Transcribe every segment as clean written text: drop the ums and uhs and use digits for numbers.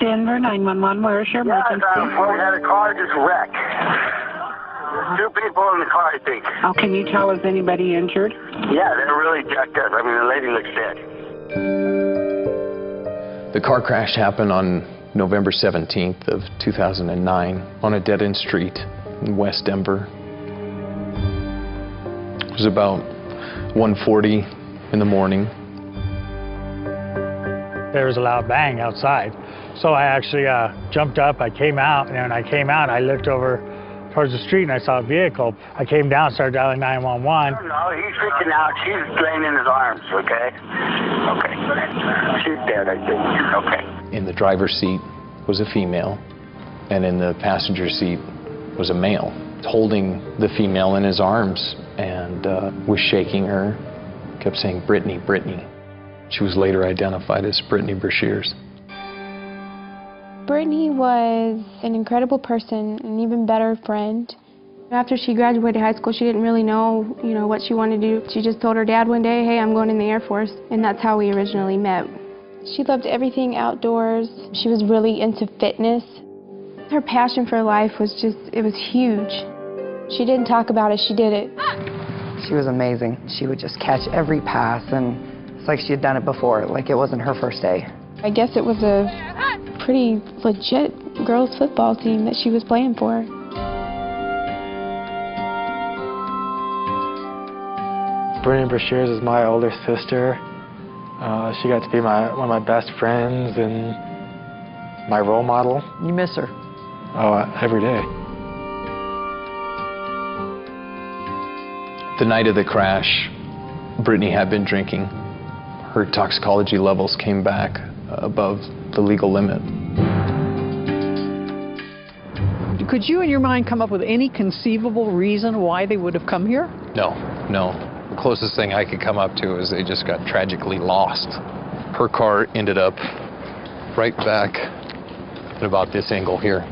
Denver 911, where's your emergency? We had a car just wrecked. Two people in the car, I think. Oh, can you tell, is anybody injured? Yeah, they're really jacked up. I mean, the lady looks dead. The car crash happened on November 17th of 2009 on a dead-end street in West Denver. It was about 1:40 in the morning. There was a loud bang outside. So I actually jumped up, I came out, and when I came out, I looked over towards the street and I saw a vehicle. I came down, started dialing 911. No, he's freaking out. She's laying in his arms, okay? Okay. She's dead, I think. Okay. In the driver's seat was a female, and in the passenger seat was a male, holding the female in his arms and was shaking her, kept saying, "Brittany, Brittany." She was later identified as Brittany Brashears. Brittany was an incredible person, an even better friend. After she graduated high school, she didn't really know, what she wanted to do. She just told her dad one day, "Hey, I'm going in the Air Force," and that's how we originally met. She loved everything outdoors. She was really into fitness. Her passion for life was it was huge. She didn't talk about it, she did it. She was amazing. She would just catch every pass, and it's like she had done it before, like it wasn't her first day. I guess it was a pretty legit girls football team that she was playing for. Brittany Brashears is my older sister. She got to be one of my best friends and my role model. You miss her? Oh, every day. The night of the crash, Brittany had been drinking. Her toxicology levels came back above the legal limit. Could you, in your mind, come up with any conceivable reason why they would have come here? No. The closest thing I could come up to is they just got tragically lost. Her car ended up right back at about this angle here.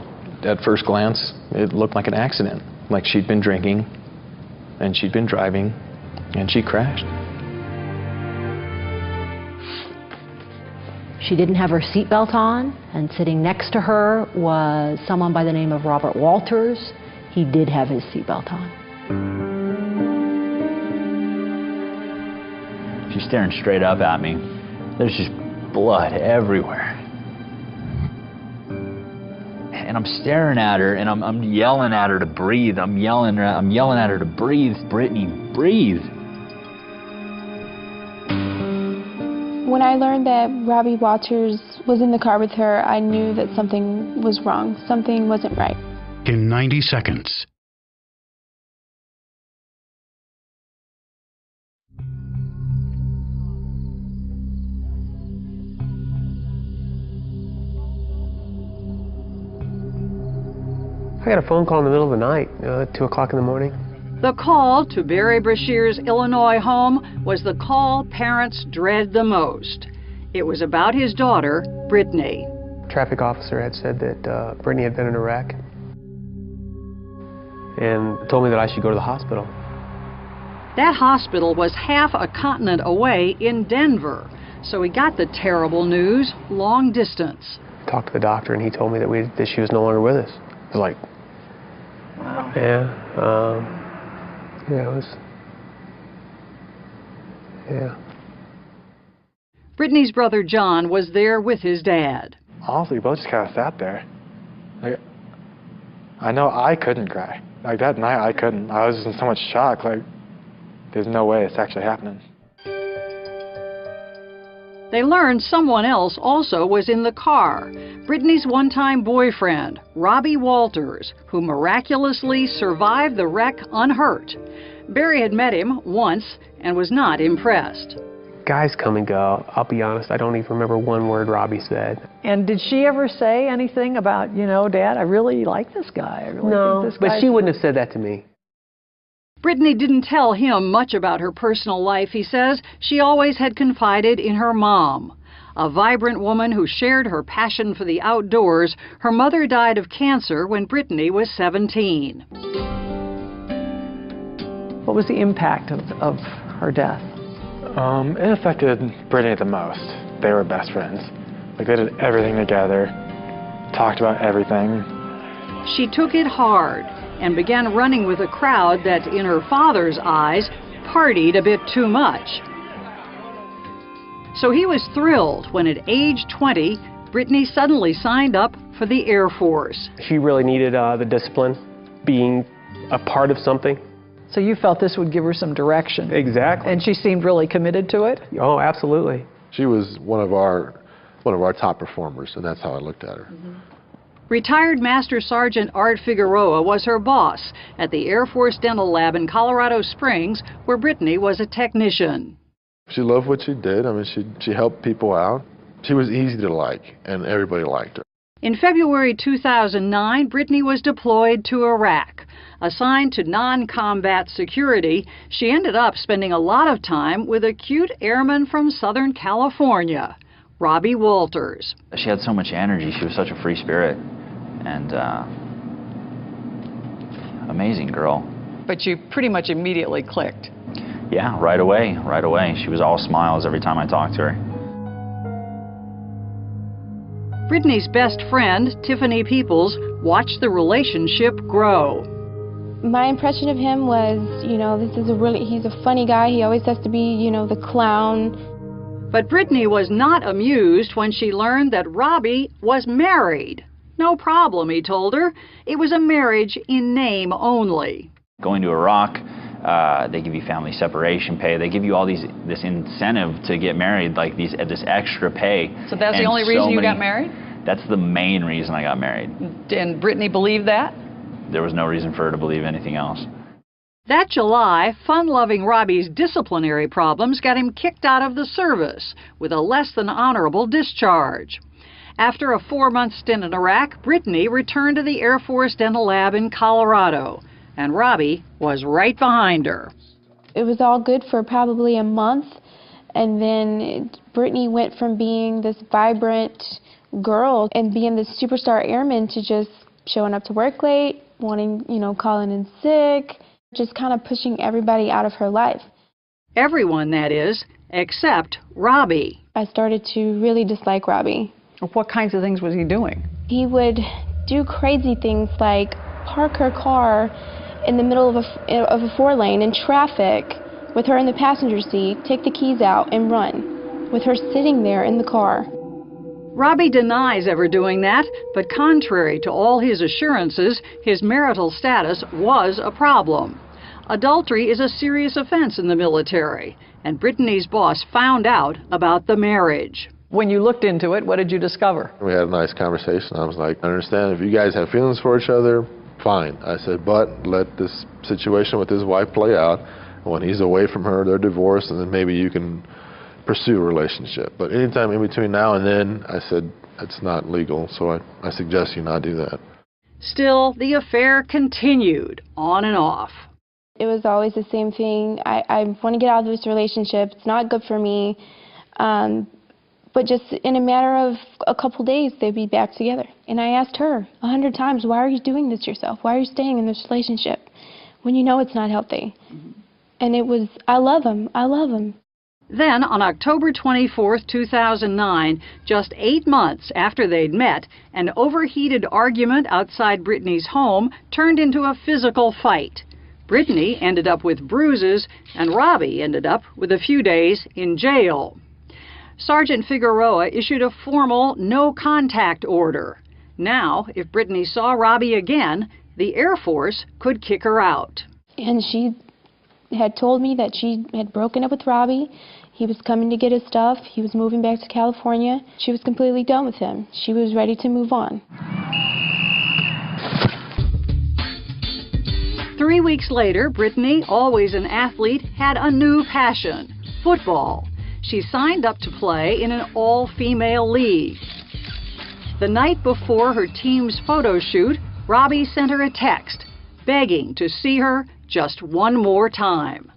At first glance, it looked like an accident, like she'd been drinking and she'd been driving and she crashed. She didn't have her seatbelt on, and sitting next to her was someone by the name of Robert Walters. He did have his seatbelt on. She's staring straight up at me. There's just blood everywhere. And I'm staring at her, and I'm yelling at her to breathe. I'm yelling at her to breathe. Brittany, breathe. When I learned that Robbie Walters was in the car with her, I knew that something was wrong. Something wasn't right. In 90 seconds. I got a phone call in the middle of the night, 2 o'clock in the morning. The call to Barry Brashears' Illinois home was the call parents dread the most. It was about his daughter, Brittany. Traffic officer had said that Brittany had been in a wreck and told me that I should go to the hospital. That hospital was half a continent away in Denver, so he got the terrible news long distance. I talked to the doctor and he told me that she was no longer with us. I was like, yeah, it was, yeah. Brittany's brother John was there with his dad. Honestly, we both just kind of sat there. Like, I know I couldn't cry. Like, that night I couldn't. I was just in so much shock. Like, there's no way it's actually happening. They learned someone else also was in the car. Brittany's one-time boyfriend, Robbie Walters, who miraculously survived the wreck unhurt. Barry had met him once and was not impressed. Guys come and go. I'll be honest, I don't even remember one word Robbie said. And did she ever say anything about, Dad, I really like this guy. I really no, think this but she wouldn't have said that to me. Brittany didn't tell him much about her personal life, he says. She always had confided in her mom. A vibrant woman who shared her passion for the outdoors, her mother died of cancer when Brittany was 17. What was the impact of her death? It affected Brittany the most. They were best friends. Like, they did everything together, talked about everything. She took it hard and began running with a crowd that, in her father's eyes, partied a bit too much. So he was thrilled when at age 20, Brittany suddenly signed up for the Air Force. She really needed the discipline, being a part of something. So you felt this would give her some direction. Exactly. And she seemed really committed to it? Oh, absolutely. She was one of our top performers, and that's how I looked at her. Retired Master Sergeant Art Figueroa was her boss at the Air Force Dental Lab in Colorado Springs, where Brittany was a technician. She loved what she did. I mean, she helped people out. She was easy to like, and everybody liked her. In February 2009, Brittany was deployed to Iraq. Assigned to non-combat security, she ended up spending a lot of time with a cute airman from Southern California, Robbie Walters. She had so much energy. She was such a free spirit. And amazing girl. But you pretty much immediately clicked. Yeah, right away, right away. She was all smiles every time I talked to her. Brittany's best friend, Tiffany Peoples, watched the relationship grow. My impression of him was, he's a funny guy. He always has to be, the clown. But Brittany was not amused when she learned that Robbie was married. No problem, he told her. It was a marriage in name only. Going to Iraq, they give you family separation pay. They give you all this incentive to get married, like this extra pay. So that's the only reason you got married? That's the main reason I got married. And Brittany believed that? There was no reason for her to believe anything else. That July, fun-loving Robbie's disciplinary problems got him kicked out of the service with a less than honorable discharge. After a 4-month stint in Iraq, Brittany returned to the Air Force Dental Lab in Colorado, and Robbie was right behind her. It was all good for probably a month, and then Brittany went from being this vibrant girl and being this superstar airman to just showing up to work late, wanting, calling in sick, just kind of pushing everybody out of her life. Everyone, that is, except Robbie. I started to really dislike Robbie. What kinds of things was he doing? He would do crazy things like park her car in the middle of a 4-lane in traffic with her in the passenger seat, take the keys out and run, with her sitting there in the car. Robbie denies ever doing that, but contrary to all his assurances, his marital status was a problem. Adultery is a serious offense in the military, and Brittany's boss found out about the marriage. When you looked into it, what did you discover? We had a nice conversation. I was like, I understand if you guys have feelings for each other, fine. I said, but let this situation with his wife play out. When he's away from her, they're divorced, and then maybe you can pursue a relationship. But anytime in between now and then, I said, it's not legal, so I suggest you not do that. Still, the affair continued, on and off. It was always the same thing. I want to get out of this relationship. It's not good for me. But just in a matter of a couple days, they'd be back together. And I asked her 100 times, why are you doing this to yourself? Why are you staying in this relationship when you know it's not healthy? And it was, I love him. I love him. Then, on October 24, 2009, just 8 months after they'd met, an overheated argument outside Brittany's home turned into a physical fight. Brittany ended up with bruises, and Robbie ended up with a few days in jail. Sergeant Figueroa issued a formal no-contact order. Now, if Brittany saw Robbie again, the Air Force could kick her out. And she had told me that she had broken up with Robbie. He was coming to get his stuff. He was moving back to California. She was completely done with him. She was ready to move on. 3 weeks later, Brittany, always an athlete, had a new passion: football. She signed up to play in an all-female league. The night before her team's photo shoot, Robbie sent her a text, begging to see her just one more time.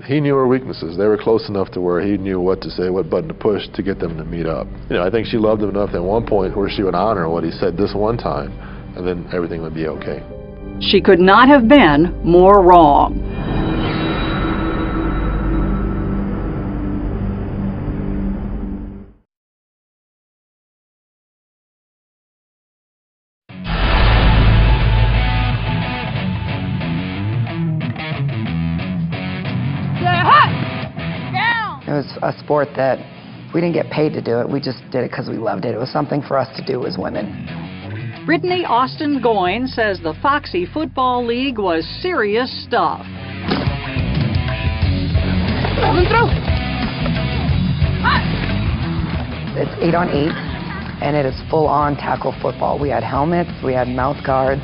He knew her weaknesses. They were close enough to where he knew what to say, what button to push to get them to meet up. I think she loved him enough at one point where she would honor what he said this one time, and then everything would be okay. She could not have been more wrong. It was a sport that we didn't get paid to do it. We just did it because we loved it. It was something for us to do as women. Brittany Austin Goyne says the Foxy Football League was serious stuff. It's 8-on-8, and it is full-on tackle football. We had helmets, we had mouth guards,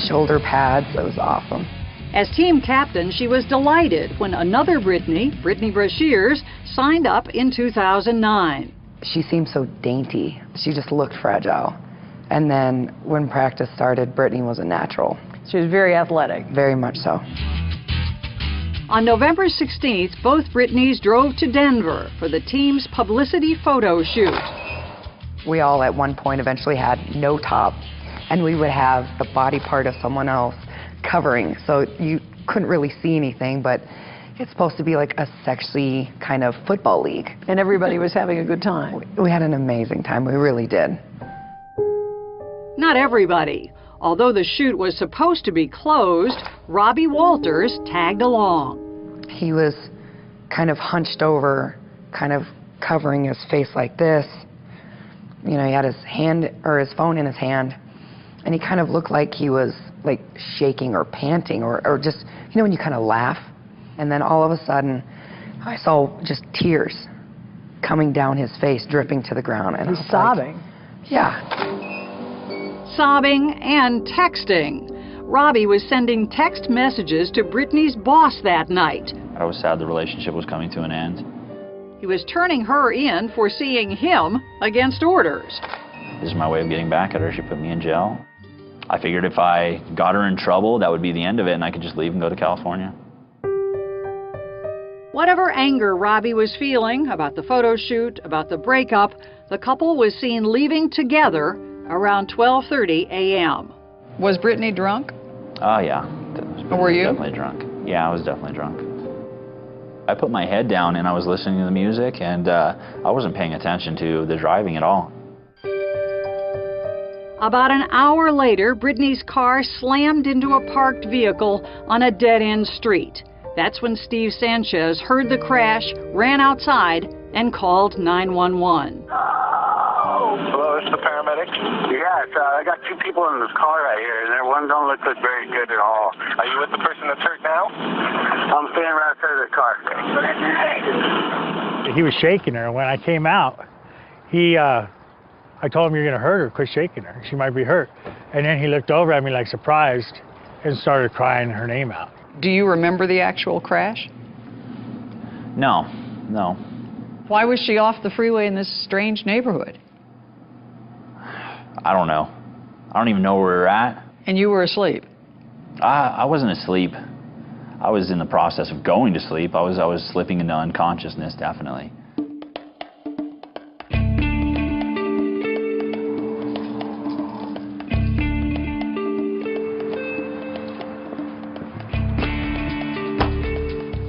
shoulder pads. It was awesome. As team captain, she was delighted when another Brittany Brashears, signed up in 2009. She seemed so dainty. She just looked fragile. And then when practice started, Brittany was a natural. She was very athletic. Very much so. On November 16th, both Brittnys drove to Denver for the team's publicity photo shoot. We all at one point eventually had no top, and we would have the body part of someone else covering, so you couldn't really see anything, but it's supposed to be like a sexy kind of football league. And everybody was having a good time. We had an amazing time, we really did. Not everybody. Although the shoot was supposed to be closed, Robbie Walters tagged along. He was kind of hunched over, kind of covering his face like this. You know, he had his phone in his hand, and he kind of looked like he was like shaking or panting or just, you know, when you kind of laugh. And then all of a sudden, I saw just tears coming down his face, dripping to the ground. And he was sobbing. Like, yeah. Sobbing and texting. Robbie was sending text messages to Brittany's boss that night. I was sad the relationship was coming to an end. He was turning her in for seeing him against orders. This is my way of getting back at her. She put me in jail. I figured if I got her in trouble, that would be the end of it, and I could just leave and go to California. Whatever anger Robbie was feeling about the photo shoot, about the breakup, the couple was seen leaving together around 12:30 a.m. Was Brittany drunk? Oh, yeah. Were you? Definitely drunk. Yeah, I was definitely drunk. I put my head down and I was listening to the music, and I wasn't paying attention to the driving at all. About an hour later, Brittany's car slammed into a parked vehicle on a dead-end street. That's when Steve Sanchez heard the crash, ran outside, and called 911. Hello, it's the paramedic. Yes, I got two people in this car right here, and one don't look very good at all. Are you with the person that's hurt now? I'm standing right outside of the car. He was shaking her. When I came out, I told him, "You're going to hurt her. Quit shaking her. She might be hurt." And then he looked over at me like surprised and started crying her name out. Do you remember the actual crash? No. Why was she off the freeway in this strange neighborhood? I don't know. I don't even know where we're at. And you were asleep? I wasn't asleep. I was in the process of going to sleep. I was slipping into unconsciousness, definitely.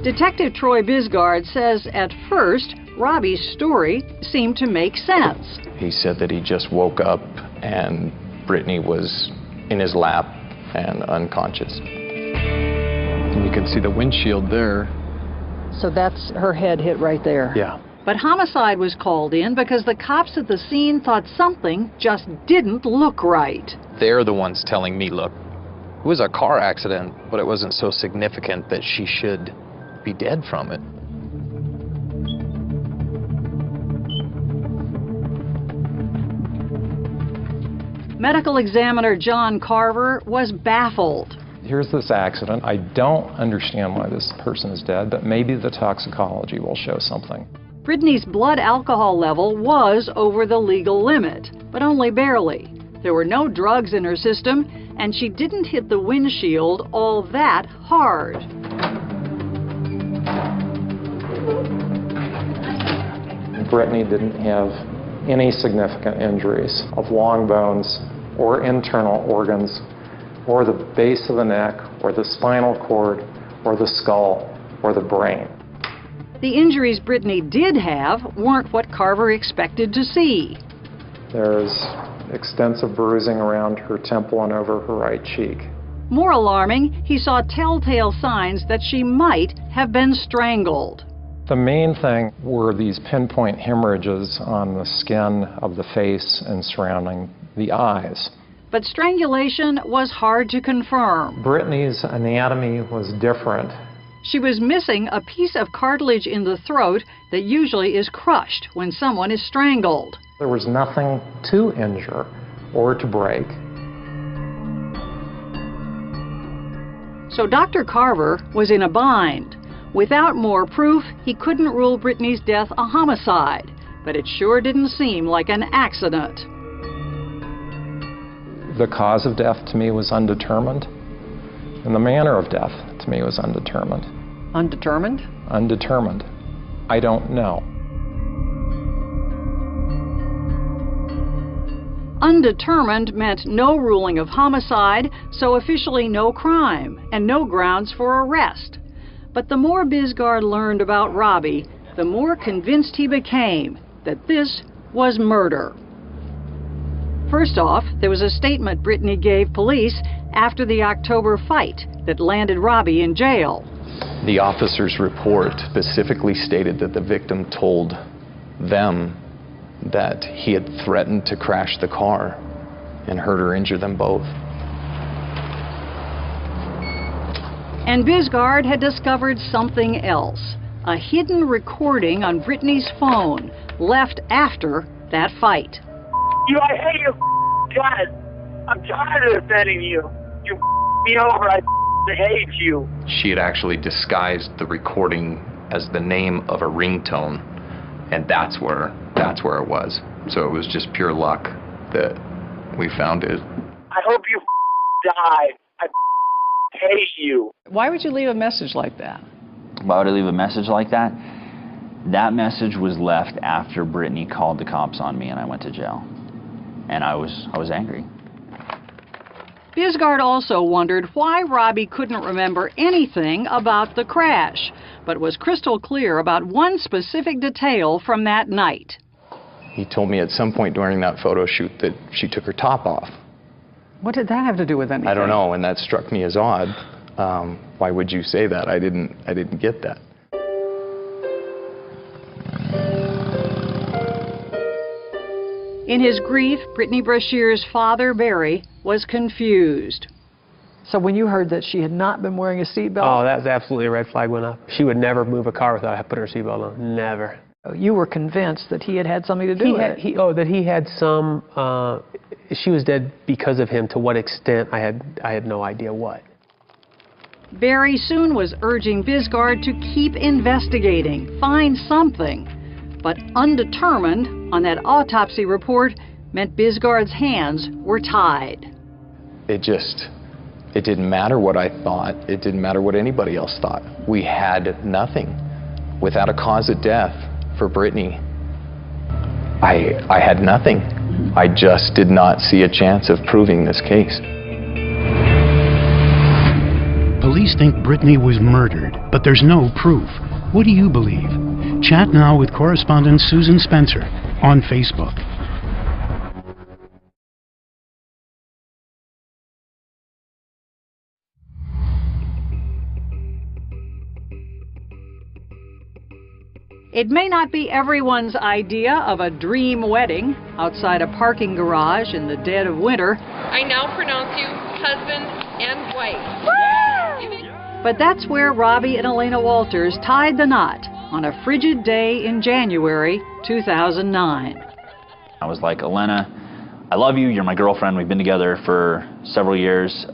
Detective Troy Bisgard says at first, Robbie's story seemed to make sense. He said that he just woke up and Brittany was in his lap and unconscious. And you can see the windshield there. So that's her head hit right there. Yeah. But homicide was called in because the cops at the scene thought something just didn't look right. They're the ones telling me, look, it was a car accident, but it wasn't so significant that she should be dead from it. Medical examiner John Carver was baffled. Here's this accident. I don't understand why this person is dead, but maybe the toxicology will show something. Brittany's blood alcohol level was over the legal limit, but only barely. There were no drugs in her system, and she didn't hit the windshield all that hard. Brittany didn't have any significant injuries of long bones or internal organs or the base of the neck or the spinal cord or the skull or the brain. The injuries Brittany did have weren't what Carver expected to see. There's extensive bruising around her temple and over her right cheek. More alarming, he saw telltale signs that she might have been strangled. The main thing were these pinpoint hemorrhages on the skin of the face and surrounding the eyes. But strangulation was hard to confirm. Brittany's anatomy was different. She was missing a piece of cartilage in the throat that usually is crushed when someone is strangled. There was nothing to injure or to break. So Dr. Carver was in a bind. Without more proof, he couldn't rule Brittany's death a homicide, but it sure didn't seem like an accident. The cause of death to me was undetermined, and the manner of death to me was undetermined. Undetermined? Undetermined. I don't know. Undetermined meant no ruling of homicide, so officially no crime, and no grounds for arrest. But the more Bisgard learned about Robbie, the more convinced he became that this was murder. First off, there was a statement Brittany gave police after the October fight that landed Robbie in jail. The officer's report specifically stated that the victim told them that he had threatened to crash the car and hurt or injure them both. And Bisgard had discovered something else, a hidden recording on Brittany's phone left after that fight. I hate you, God. I'm tired of defending you. You me over. I hate you. She had actually disguised the recording as the name of a ringtone, and that's where it was. So it was just pure luck that we found it. I hope you die. I hate you. Why would you leave a message like that? Why would I leave a message like that? That message was left after Brittany called the cops on me and I went to jail. And I was angry. Bisgard also wondered why Robbie couldn't remember anything about the crash, but was crystal clear about one specific detail from that night. He told me at some point during that photo shoot that she took her top off. What did that have to do with anything? I don't know, and that struck me as odd. Why would you say that? I didn't get that. In his grief, Brittany Brashear's father, Barry, was confused. So when you heard that she had not been wearing a seatbelt? Oh, that was absolutely a red flag went up. She would never move a car without putting her seatbelt on. Never. You were convinced that he had had something to do with it. That he had some, she was dead because of him. To what extent, I had no idea what. Barry soon was urging Bisgard to keep investigating, find something. But undetermined on that autopsy report meant Bisgard's hands were tied. It didn't matter what I thought. It didn't matter what anybody else thought. We had nothing. Without a cause of death for Brittany, I had nothing. I just did not see a chance of proving this case. Police think Brittany was murdered, but there's no proof. What do you believe? Chat now with correspondent Susan Spencer on Facebook. It may not be everyone's idea of a dream wedding outside a parking garage in the dead of winter. I now pronounce you husband and wife. But that's where Robbie and Elena Walters tied the knot on a frigid day in January 2009. I was like, Elena, I love you. You're my girlfriend. We've been together for several years.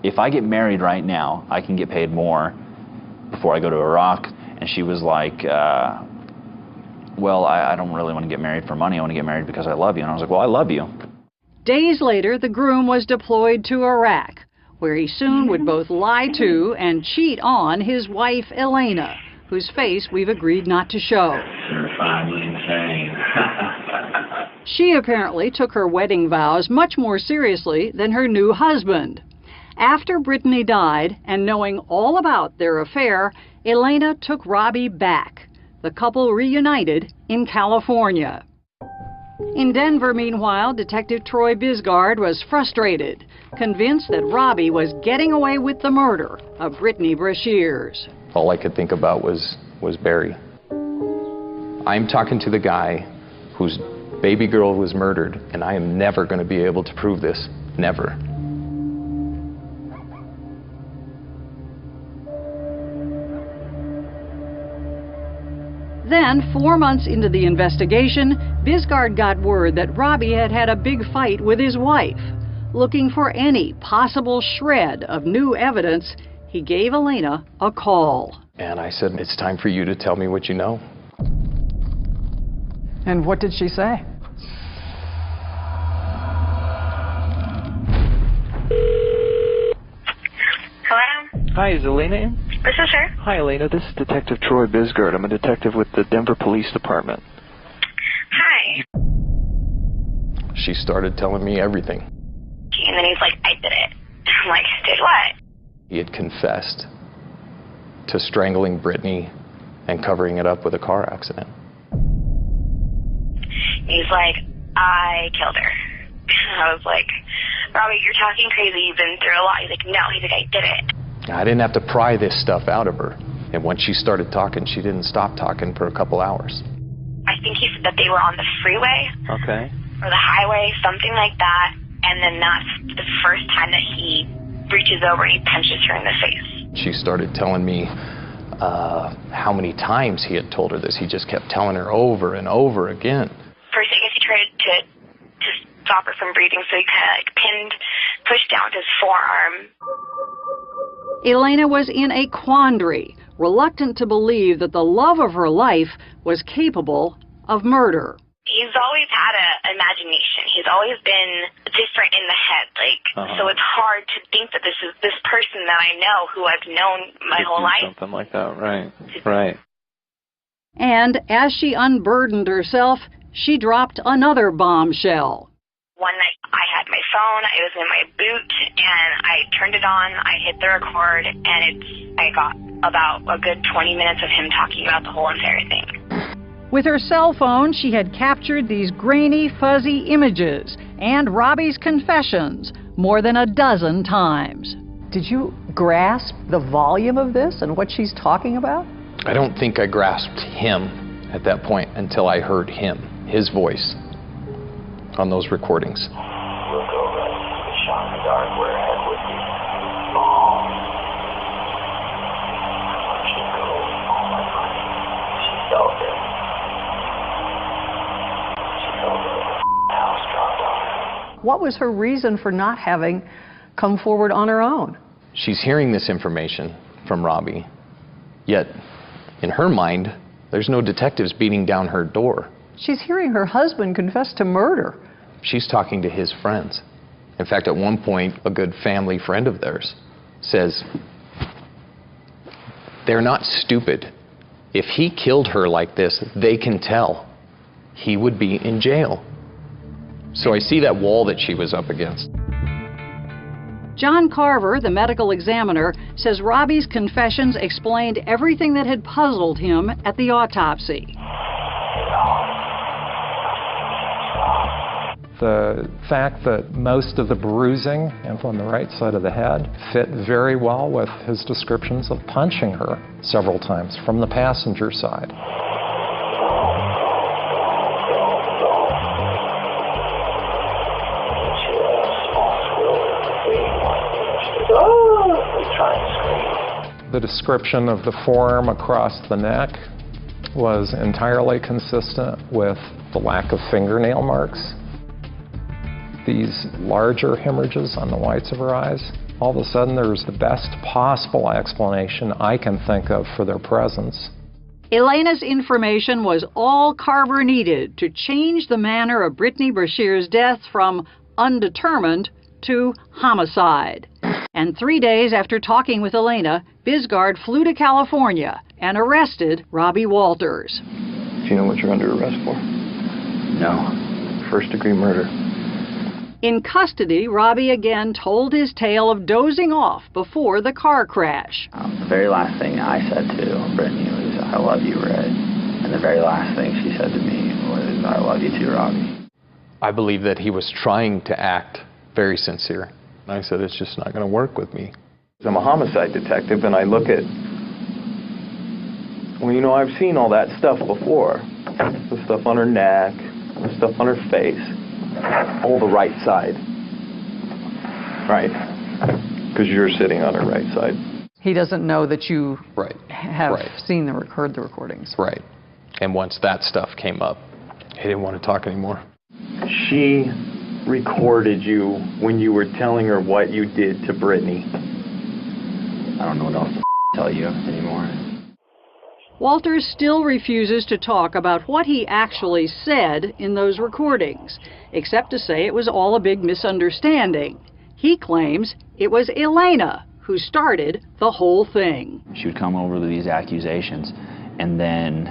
If I get married right now, I can get paid more before I go to Iraq. And she was like, well, I don't really want to get married for money. I want to get married because I love you. And I was like, well, I love you. Days later, the groom was deployed to Iraq, where he soon would both lie to and cheat on his wife, Elena, whose face we've agreed not to show. You're finally insane. She apparently took her wedding vows much more seriously than her new husband. After Brittany died, and knowing all about their affair, Elena took Robbie back. The couple reunited in California. In Denver, meanwhile, Detective Troy Bisgard was frustrated, convinced that Robbie was getting away with the murder of Brittany Brashears. All I could think about was was Barry. I'm talking to the guy whose baby girl was murdered, and I am never going to be able to prove this. Never. Then, 4 months into the investigation, Bisgard got word that Robbie had had a big fight with his wife. Looking for any possible shred of new evidence, he gave Elena a call. And I said, it's time for you to tell me what you know. And what did she say? Hello? Hi, is Elena in? This is her. Hi, Elena. This is Detective Troy Bisgard. I'm a detective with the Denver Police Department. Hi. She started telling me everything. And then he's like, I did it. I'm like, did what? He had confessed to strangling Brittany and covering it up with a car accident. He's like, I killed her. I was like, Robbie, you're talking crazy. You've been through a lot. He's like, no. He's like, I did it. I didn't have to pry this stuff out of her. And once she started talking, she didn't stop talking for a couple hours. I think he said that they were on the freeway. Okay. Or the highway, something like that. And then that's the first time that he reaches over and he punches her in the face. She started telling me how many times he had told her this. He just kept telling her over and over again. First, I guess he tried to stop her from breathing, so he kind of pushed down his forearm. Elena was in a quandary, reluctant to believe that the love of her life was capable of murder. He's always had an imagination. He's always been different in the head, so it's hard to think that this is this person that I know, who I've known my whole life. Something like that, right, right. And as she unburdened herself, she dropped another bombshell. One night I had my phone, it was in my boot, and I turned it on, I hit the record, and I got about a good 20 minutes of him talking about the whole entire thing. With her cell phone, she had captured these grainy, fuzzy images and Robbie's confessions more than a dozen times. Did you grasp the volume of this and what she's talking about? I don't think I grasped him at that point until I heard him, his voice, on those recordings. What was her reason for not having come forward on her own? She's hearing this information from Robbie, yet in her mind, there's no detectives beating down her door. She's hearing her husband confess to murder. She's talking to his friends. In fact, at one point, a good family friend of theirs says, they're not stupid. If he killed her like this, they can tell. He would be in jail. So I see that wall that she was up against. John Carver, the medical examiner, says Robbie's confessions explained everything that had puzzled him at the autopsy. The fact that most of the bruising on the right side of the head fit very well with his descriptions of punching her several times from the passenger side. The description of the forearm across the neck was entirely consistent with the lack of fingernail marks. These larger hemorrhages on the whites of her eyes, all of a sudden there's the best possible explanation I can think of for their presence. Elena's information was all Carver needed to change the manner of Brittany Brashear's death from undetermined to homicide. And 3 days after talking with Elena, Bisgard flew to California and arrested Robbie Walters. Do you know what you're under arrest for? No. First-degree murder. In custody, Robbie again told his tale of dozing off before the car crash. The very last thing I said to Brittany was, I love you, Red. And the very last thing she said to me was, I love you too, Robbie. I believe that he was trying to act very sincere. I said, it's just not going to work with me. I'm a homicide detective, and I look at Well, you know, I've seen all that stuff before. The stuff on her neck, the stuff on her face. All the right side. Right. Because you're sitting on her right side. He doesn't know that you have Right. seen heard the recordings. Right. And once that stuff came up, he didn't want to talk anymore. She recorded you when you were telling her what you did to Brittany. I don't know what else to tell you anymore. Walters still refuses to talk about what he actually said in those recordings, except to say it was all a big misunderstanding. He claims it was Elena who started the whole thing. She would come over with these accusations, and then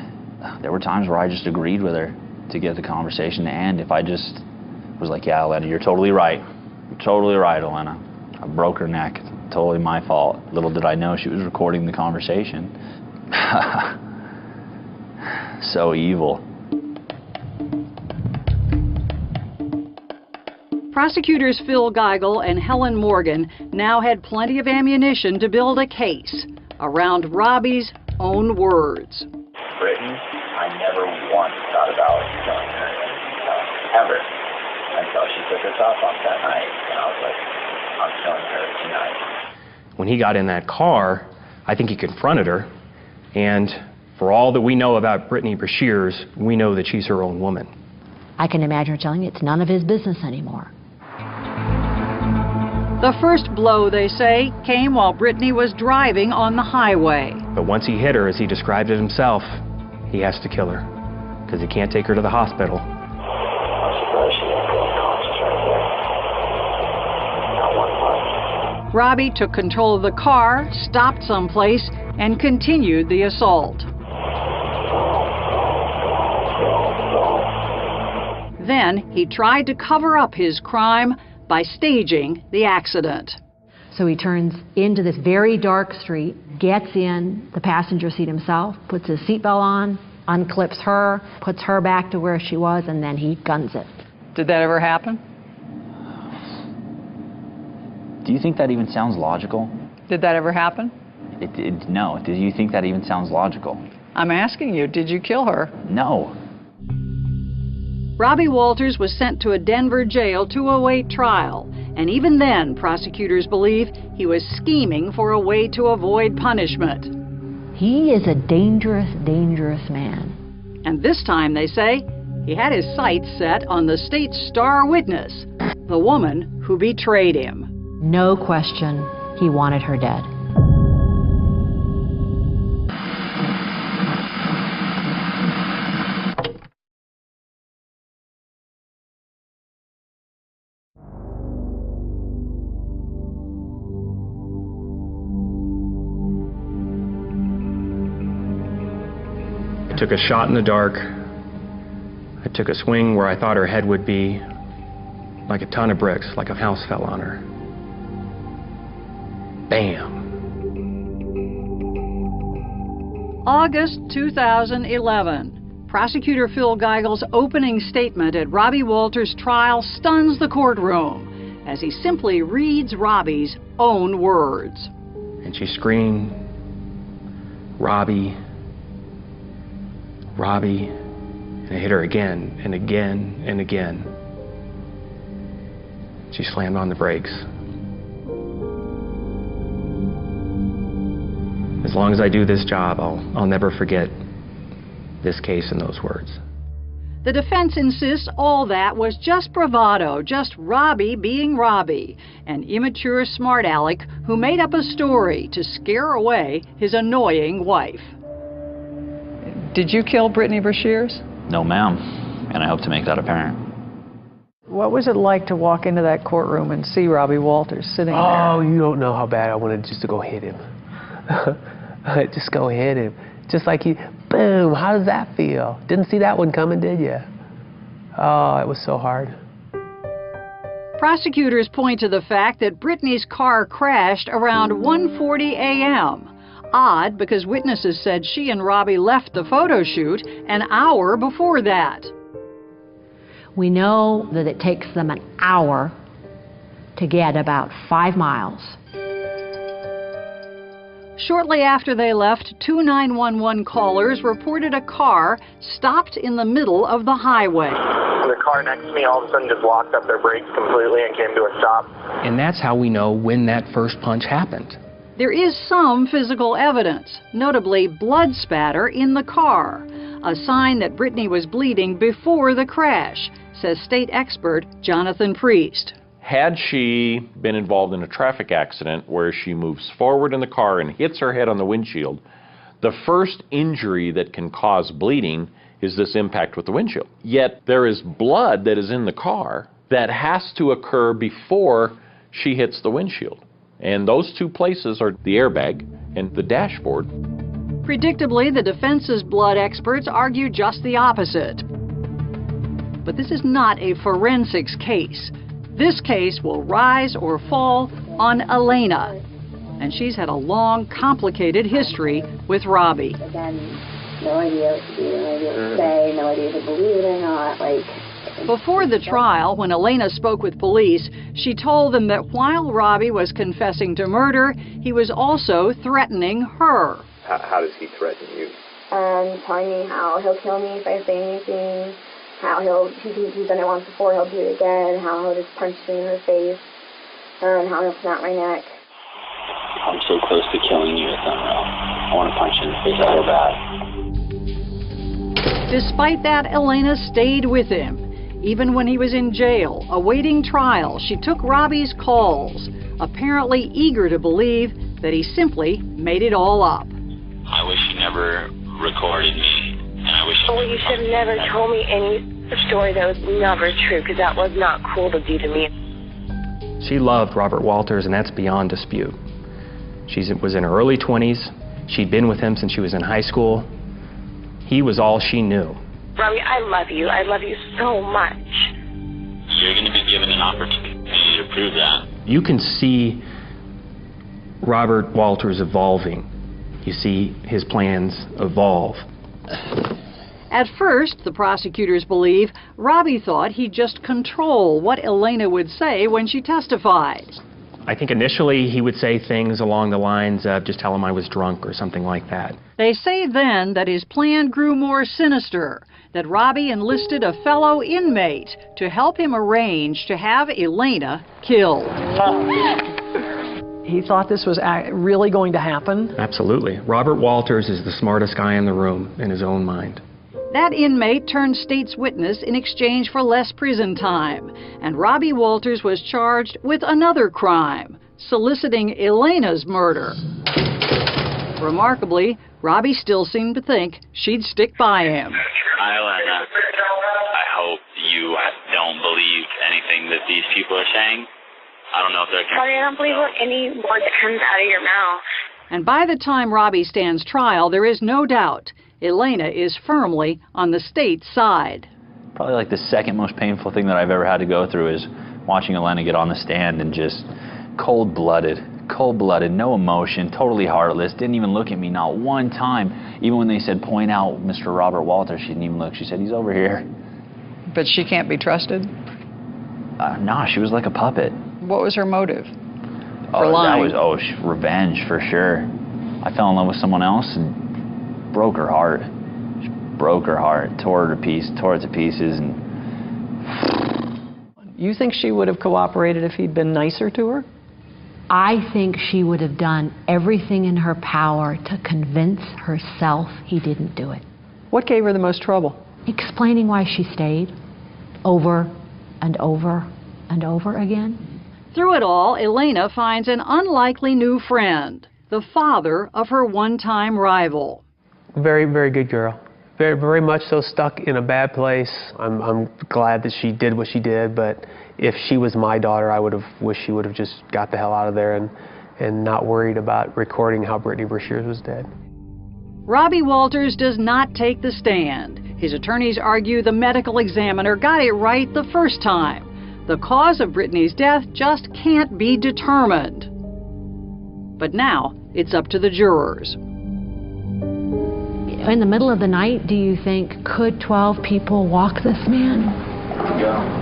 there were times where I just agreed with her to get the conversation to end. If I just was like, yeah, Elena, you're totally right. You're totally right, Elena. I broke her neck. Totally my fault. Little did I know she was recording the conversation. So evil. Prosecutors Phil Geigel and Helen Morgan now had plenty of ammunition to build a case around Robbie's own words. Brittany, I never once thought about killing her, ever, until she took her top off that night, and I was like, I'm killing her tonight. When he got in that car, I think he confronted her, and for all that we know about Brittany Brashears, we know that she's her own woman. I can imagine her telling me it's none of his business anymore. The first blow, they say, came while Brittany was driving on the highway. But once he hit her, as he described it himself, he has to kill her, because he can't take her to the hospital. Robbie took control of the car, stopped someplace, and continued the assault. Then he tried to cover up his crime by staging the accident. So he turns into this very dark street, gets in the passenger seat himself, puts his seatbelt on, unclips her, puts her back to where she was, and then he guns it. Did that ever happen? Do you think that even sounds logical? Did that ever happen? No. Do you think that even sounds logical? I'm asking you, did you kill her? No. Robbie Walters was sent to a Denver jail to await trial, and even then prosecutors believe he was scheming for a way to avoid punishment. He is a dangerous, dangerous man. And this time, they say, he had his sights set on the state's star witness, the woman who betrayed him. No question, he wanted her dead. I took a shot in the dark. I took a swing where I thought her head would be, like a ton of bricks, like a house fell on her. Bam. August 2011. Prosecutor Phil Geigel's opening statement at Robbie Walters' trial stuns the courtroom as he simply reads Robbie's own words. And she screamed, "Robbie, Robbie," and I hit her again and again and again. She slammed on the brakes. As long as I do this job, I'll never forget this case and those words. The defense insists all that was just bravado, just Robbie being Robbie, an immature smart aleck who made up a story to scare away his annoying wife. Did you kill Brittany Brashears? No, ma'am. And I hope to make that apparent. What was it like to walk into that courtroom and see Robbie Walters sitting there? Oh, you don't know how bad I wanted just to go hit him. Just go hit him. Just like he, boom, how does that feel? Didn't see that one coming, did you? Oh, it was so hard. Prosecutors point to the fact that Brittany's car crashed around 1:40 a.m. Odd, because witnesses said she and Robbie left the photo shoot an hour before that. We know that it takes them an hour to get about 5 miles. Shortly after they left, 2 911 callers reported a car stopped in the middle of the highway. The car next to me all of a sudden just locked up their brakes completely and came to a stop. And that's how we know when that first punch happened. There is some physical evidence, notably blood spatter in the car, a sign that Brittany was bleeding before the crash, says state expert Jonathan Priest. Had she been involved in a traffic accident where she moves forward in the car and hits her head on the windshield, the first injury that can cause bleeding is this impact with the windshield. Yet there is blood that is in the car that has to occur before she hits the windshield. And those two places are the airbag and the dashboard. Predictably, the defense's blood experts argue just the opposite. But this is not a forensics case. This case will rise or fall on Elena. And she's had a long, complicated history with Robbie. Again, no idea what to do, no idea what to say, no idea if to believe it or not. Before the trial, when Elena spoke with police, she told them that while Robbie was confessing to murder, he was also threatening her. How does he threaten you? Telling me how he'll kill me if I say anything, how he's done it once before, he'll do it again, how he'll just punch me in the face, and how he'll snap my neck. I'm so close to killing you with Unreal. I want to punch you in the face so bad. Despite that, Elena stayed with him. Even when he was in jail, awaiting trial, she took Robbie's calls, apparently eager to believe that he simply made it all up. I wish you never recorded me, and I wish you should have never told me any story that was never true, because that was not cool to do to me. She loved Robert Walters, and that's beyond dispute. She was in her early 20s. She'd been with him since she was in high school. He was all she knew. Robbie, I love you. I love you so much. You're going to be given an opportunity to prove that. You can see Robert Walters evolving. You see his plans evolve. At first, the prosecutors believe, Robbie thought he'd just control what Elena would say when she testified. I think initially he would say things along the lines of just tell him I was drunk or something like that. They say then that his plan grew more sinister, that Robbie enlisted a fellow inmate to help him arrange to have Elena killed. He thought this was really going to happen? Absolutely. Robert Walters is the smartest guy in the room in his own mind. That inmate turned state's witness in exchange for less prison time, and Robbie Walters was charged with another crime, soliciting Elena's murder. Remarkably, Robbie still seemed to think she'd stick by him. Elena, I hope you don't believe anything that these people are saying. I don't know if they're... Sorry, I don't believe any word that comes out of your mouth. And by the time Robbie stands trial, there is no doubt Elena is firmly on the state's side. Probably like the second most painful thing that I've ever had to go through is watching Elena get on the stand and just cold-blooded, no emotion, totally heartless, didn't even look at me, not one time. Even when they said, point out Mr. Robert Walters, she didn't even look. She said, he's over here. But she can't be trusted? No, she was like a puppet. What was her motive? For lying? That was, revenge for sure. I fell in love with someone else and broke her heart. Just broke her heart, tore it to pieces. And you think she would have cooperated if he'd been nicer to her? I think she would have done everything in her power to convince herself he didn't do it. What gave her the most trouble? Explaining why she stayed over and over and over again. Through it all, Elena finds an unlikely new friend, the father of her one-time rival. Very, very good girl. Very, very much so stuck in a bad place. I'm glad that she did what she did, but if she was my daughter, I would have wished she would have just got the hell out of there and not worried about recording how Brittany Brashears was dead. Robbie Walters does not take the stand. His attorneys argue the medical examiner got it right the first time. The cause of Brittany's death just can't be determined. But now it's up to the jurors. In the middle of the night, do you think, could 12 people walk this man? Yeah.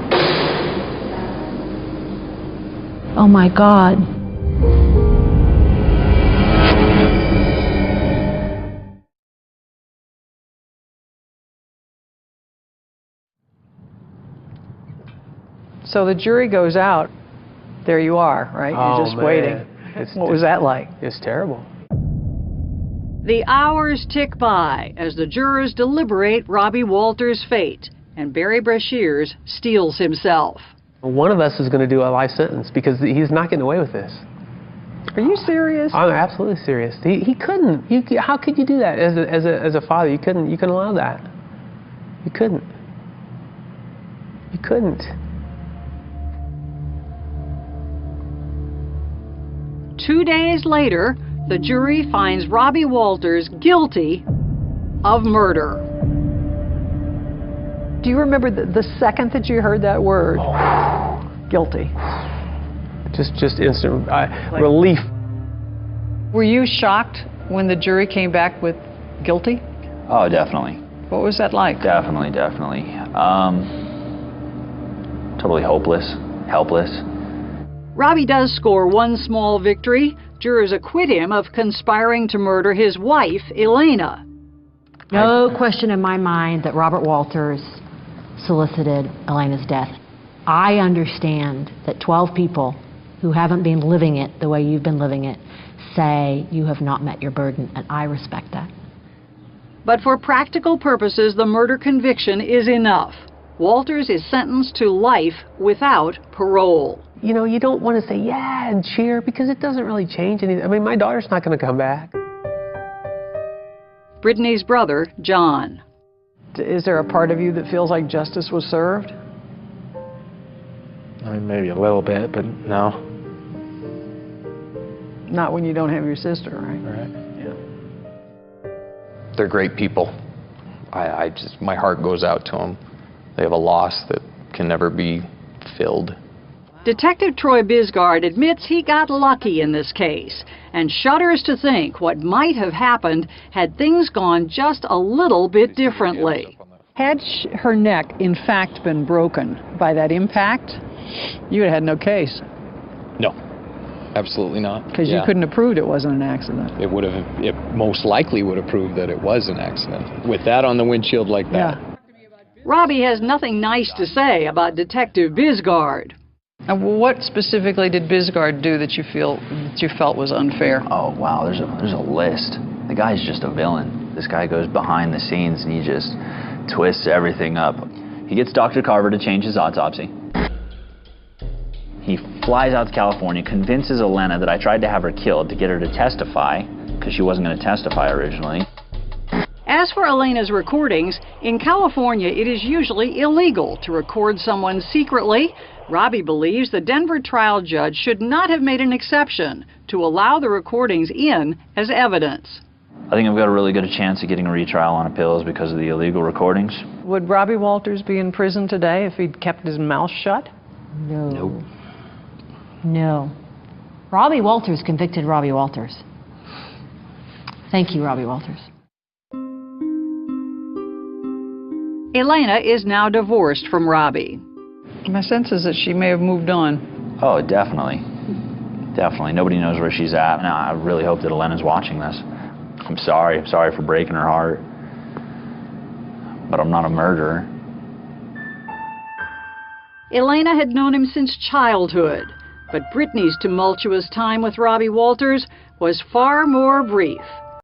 Oh my God. So the jury goes out. There you are, right? You're just waiting. What was that like? It's terrible. The hours tick by as the jurors deliberate Robbie Walters' fate, and Barry Brashears steels himself. One of us is going to do a life sentence because he's not getting away with this. Are you serious? I'm absolutely serious. He couldn't. How could you do that as a father? You couldn't allow that. You couldn't. You couldn't. 2 days later, the jury finds Robbie Walters guilty of murder. Do you remember the second that you heard that word? Guilty. Just instant relief. Were you shocked when the jury came back with guilty? Oh, definitely. What was that like? Definitely. Totally hopeless, helpless. Robbie does score one small victory. Jurors acquit him of conspiring to murder his wife, Elena. No question in my mind that Robert Walters solicited Elena's death. I understand that 12 people who haven't been living it the way you've been living it say you have not met your burden, and I respect that. But for practical purposes, the murder conviction is enough. Walters is sentenced to life without parole. You know, you don't want to say, yeah, and cheer, because it doesn't really change anything. I mean, my daughter's not going to come back. Brittany's brother, John. Is there a part of you that feels like justice was served? I mean, maybe a little bit, but no. Not when you don't have your sister, right? Right. Yeah. They're great people. My heart goes out to them. They have a loss that can never be filled. Detective Troy Bisgard admits he got lucky in this case and shudders to think what might have happened had things gone just a little bit differently. Had her neck, in fact, been broken by that impact, you would have had no case. No, absolutely not. Because you couldn't have proved it wasn't an accident. It most likely would have proved that it was an accident. With that on the windshield like that. Yeah. Robbie has nothing nice to say about Detective Bisgard. And what specifically did Bisgard do that you felt was unfair? Oh wow, there's a list. The guy's just a villain. This guy goes behind the scenes and he just twists everything up. He gets Dr. Carver to change his autopsy. He flies out to California, convinces Elena that I tried to have her killed to get her to testify, because she wasn't going to testify originally. As for Elena's recordings, in California it is usually illegal to record someone secretly. Robbie believes the Denver trial judge should not have made an exception to allow the recordings in as evidence. I think I've got a really good chance of getting a retrial on appeals because of the illegal recordings. Would Robbie Walters be in prison today if he'd kept his mouth shut? No. Nope. No. Robbie Walters convicted Robbie Walters. Thank you, Robbie Walters. Elena is now divorced from Robbie. My sense is that she may have moved on. Oh, definitely. Definitely. Nobody knows where she's at. And I really hope that Elena's watching this. I'm sorry. I'm sorry for breaking her heart. But I'm not a murderer. Elena had known him since childhood, but Brittany's tumultuous time with Robbie Walters was far more brief.